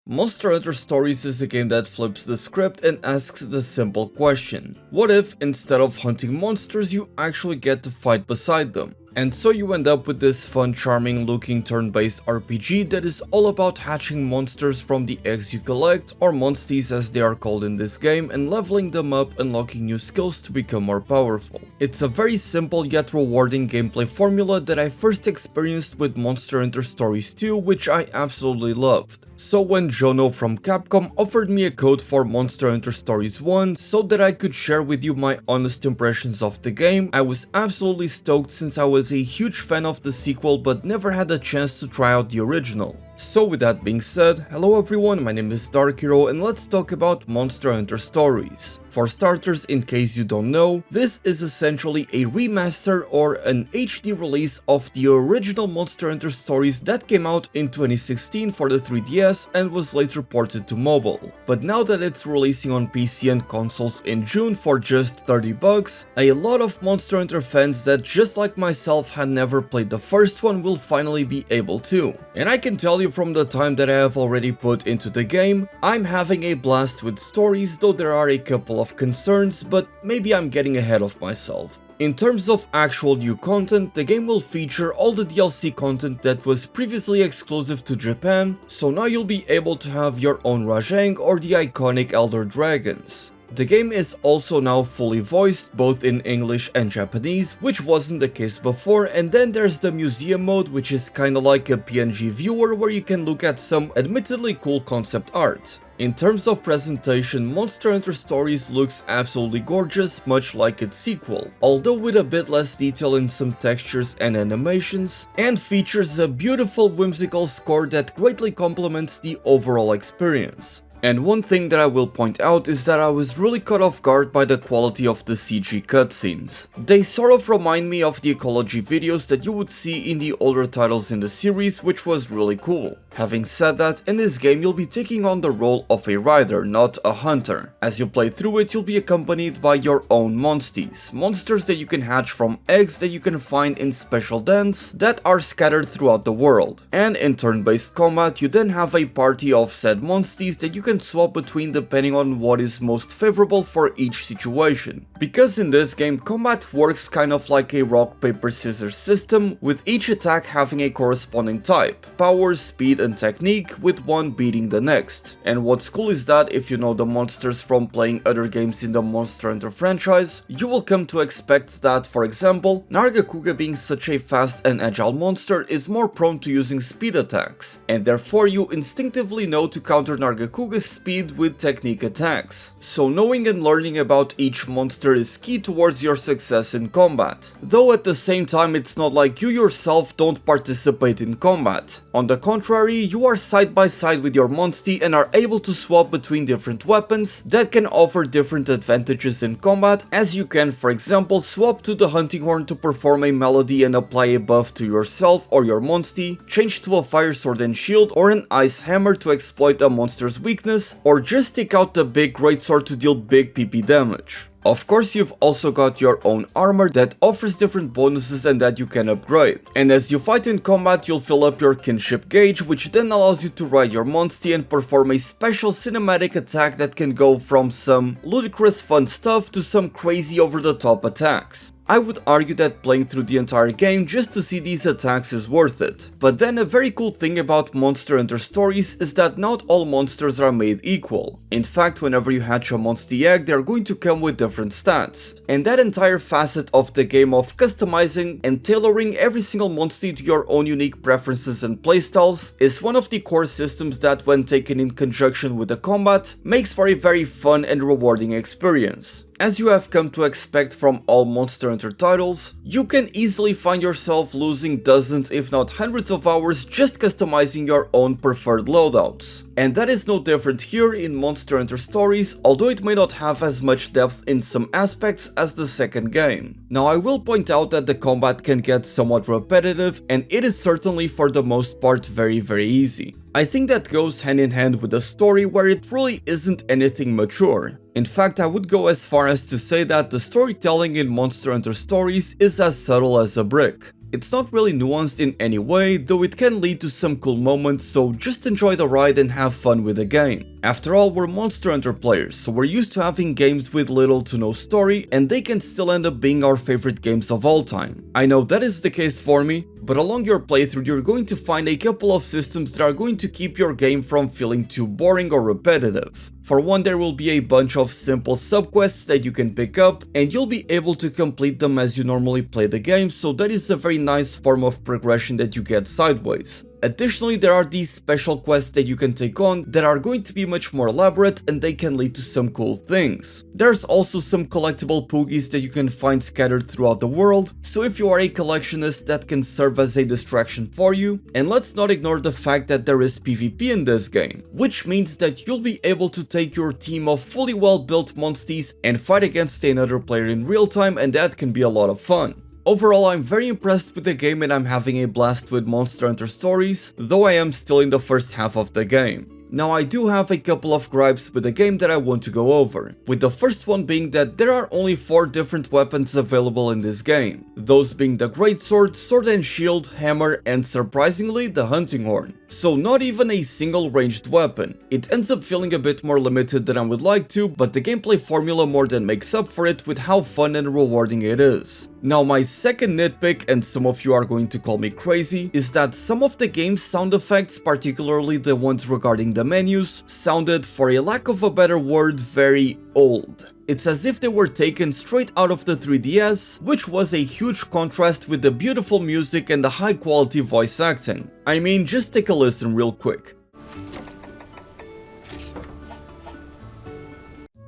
Monster Hunter Stories is a game that flips the script and asks the simple question: what if, instead of hunting monsters, you actually get to fight beside them? And so you end up with this fun, charming looking turn-based RPG that is all about hatching monsters from the eggs you collect, or monsties as they are called in this game, and leveling them up, unlocking new skills to become more powerful. It's a very simple yet rewarding gameplay formula that I first experienced with Monster Hunter Stories 2, which I absolutely loved. So when Jono from Capcom offered me a code for Monster Hunter Stories 1 so that I could share with you my honest impressions of the game, I was absolutely stoked since I was a huge fan of the sequel but never had a chance to try out the original. So with that being said, hello everyone, my name is Dark Hero and let's talk about Monster Hunter Stories. For starters, in case you don't know, this is essentially a remaster or an HD release of the original Monster Hunter Stories that came out in 2016 for the 3DS and was later ported to mobile. But now that it's releasing on PC and consoles in June for just $30, a lot of Monster Hunter fans that just like myself had never played the first one will finally be able to. And I can tell you from the time that I have already put into the game, I'm having a blast with stories, though there are a couple of concerns, but maybe I'm getting ahead of myself. In terms of actual new content, the game will feature all the DLC content that was previously exclusive to Japan, so now you'll be able to have your own Rajang or the iconic Elder Dragons. The game is also now fully voiced, both in English and Japanese, which wasn't the case before, and then there's the museum mode, which is kinda like a PNG viewer where you can look at some admittedly cool concept art. In terms of presentation, Monster Hunter Stories looks absolutely gorgeous, much like its sequel, although with a bit less detail in some textures and animations, and features a beautiful whimsical score that greatly complements the overall experience. And one thing that I will point out is that I was really caught off guard by the quality of the CG cutscenes. They sort of remind me of the ecology videos that you would see in the older titles in the series, which was really cool. Having said that, in this game you'll be taking on the role of a rider, not a hunter. As you play through it, you'll be accompanied by your own monsties, monsters that you can hatch from eggs that you can find in special dens that are scattered throughout the world. And in turn-based combat, you then have a party of said monsties that you can swap between depending on what is most favorable for each situation. Because in this game, combat works kind of like a rock, paper, scissors system, with each attack having a corresponding type, power, speed, and technique, with one beating the next. And what's cool is that if you know the monsters from playing other games in the Monster Hunter franchise, you will come to expect that, for example, Nargacuga, being such a fast and agile monster, is more prone to using speed attacks, and therefore you instinctively know to counter Nargacuga's speed with technique attacks. So knowing and learning about each monster is key towards your success in combat, though at the same time it's not like you yourself don't participate in combat. On the contrary, you are side by side with your monstie and are able to swap between different weapons that can offer different advantages in combat, as you can, for example, swap to the hunting horn to perform a melody and apply a buff to yourself or your monstie, change to a fire sword and shield or an ice hammer to exploit a monster's weakness, or just take out the big greatsword to deal big PP damage. Of course, you've also got your own armor that offers different bonuses and that you can upgrade. And as you fight in combat, you'll fill up your kinship gauge, which then allows you to ride your monstie and perform a special cinematic attack that can go from some ludicrous fun stuff to some crazy over-the-top attacks. I would argue that playing through the entire game just to see these attacks is worth it. But then a very cool thing about Monster Hunter Stories is that not all monsters are made equal. In fact, whenever you hatch a monstie egg, they're going to come with different stats. And that entire facet of the game of customizing and tailoring every single monstie to your own unique preferences and playstyles is one of the core systems that, when taken in conjunction with the combat, makes for a very fun and rewarding experience. As you have come to expect from all Monster Hunter titles, you can easily find yourself losing dozens if not hundreds of hours just customizing your own preferred loadouts. And that is no different here in Monster Hunter Stories, although it may not have as much depth in some aspects as the second game. Now I will point out that the combat can get somewhat repetitive, and it is certainly for the most part very easy. I think that goes hand in hand with the story, where it really isn't anything mature. In fact, I would go as far as to say that the storytelling in Monster Hunter Stories is as subtle as a brick. It's not really nuanced in any way, though it can lead to some cool moments, so just enjoy the ride and have fun with the game. After all, we're Monster Hunter players, so we're used to having games with little to no story, and they can still end up being our favorite games of all time. I know that is the case for me, but along your playthrough you're going to find a couple of systems that are going to keep your game from feeling too boring or repetitive. For one, there will be a bunch of simple subquests that you can pick up, and you'll be able to complete them as you normally play the game, so that is a very nice form of progression that you get sideways. Additionally, there are these special quests that you can take on that are going to be much more elaborate, and they can lead to some cool things. There's also some collectible poogies that you can find scattered throughout the world, so if you are a collectionist, that can serve as a distraction for you. And let's not ignore the fact that there is PvP in this game, which means that you'll be able to take your team of fully well-built monsties and fight against another player in real time, and that can be a lot of fun. Overall, I'm very impressed with the game and I'm having a blast with Monster Hunter Stories, though I am still in the first half of the game. Now, I do have a couple of gripes with the game that I want to go over, with the first one being that there are only 4 different weapons available in this game, those being the Greatsword, Sword and Shield, Hammer, and surprisingly, the Hunting Horn. So not even a single ranged weapon. It ends up feeling a bit more limited than I would like to, but the gameplay formula more than makes up for it with how fun and rewarding it is. Now, my second nitpick, and some of you are going to call me crazy, is that some of the game's sound effects, particularly the ones regarding the menus, sounded, for a lack of a better word, very old. It's as if they were taken straight out of the 3DS, which was a huge contrast with the beautiful music and the high quality voice acting. I mean, just take a listen real quick.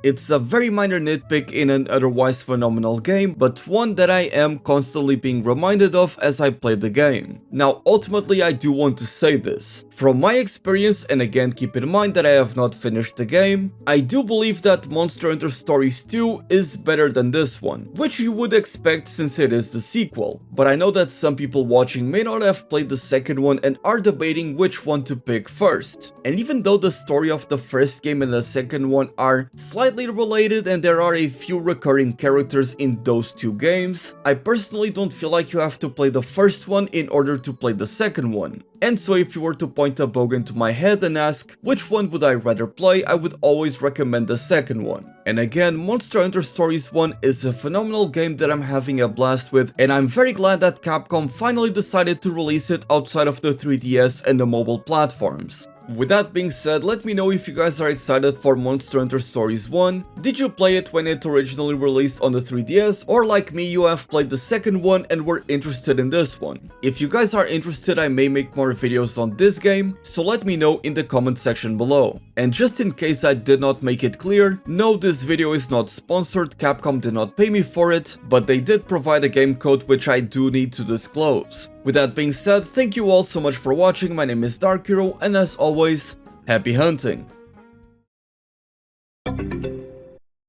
It's a very minor nitpick in an otherwise phenomenal game, but one that I am constantly being reminded of as I play the game. Now, ultimately, I do want to say this. From my experience, and again keep in mind that I have not finished the game, I do believe that Monster Hunter Stories 2 is better than this one, which you would expect since it is the sequel. But I know that some people watching may not have played the second one and are debating which one to pick first. And even though the story of the first game and the second one are slightly related and there are a few recurring characters in those two games, I personally don't feel like you have to play the first one in order to play the second one. And so if you were to point a bogan to my head and ask which one would I rather play, I would always recommend the second one. And again, Monster Hunter Stories 1 is a phenomenal game that I'm having a blast with, and I'm very glad that Capcom finally decided to release it outside of the 3DS and the mobile platforms. With that being said, let me know if you guys are excited for Monster Hunter Stories 1. Did you play it when it originally released on the 3DS, or like me, you have played the second one and were interested in this one? If you guys are interested, I may make more videos on this game, so let me know in the comment section below. And just in case I did not make it clear, no, this video is not sponsored, Capcom did not pay me for it, but they did provide a game code which I do need to disclose. With that being said, thank you all so much for watching, my name is Dark Hero, and as always, happy hunting!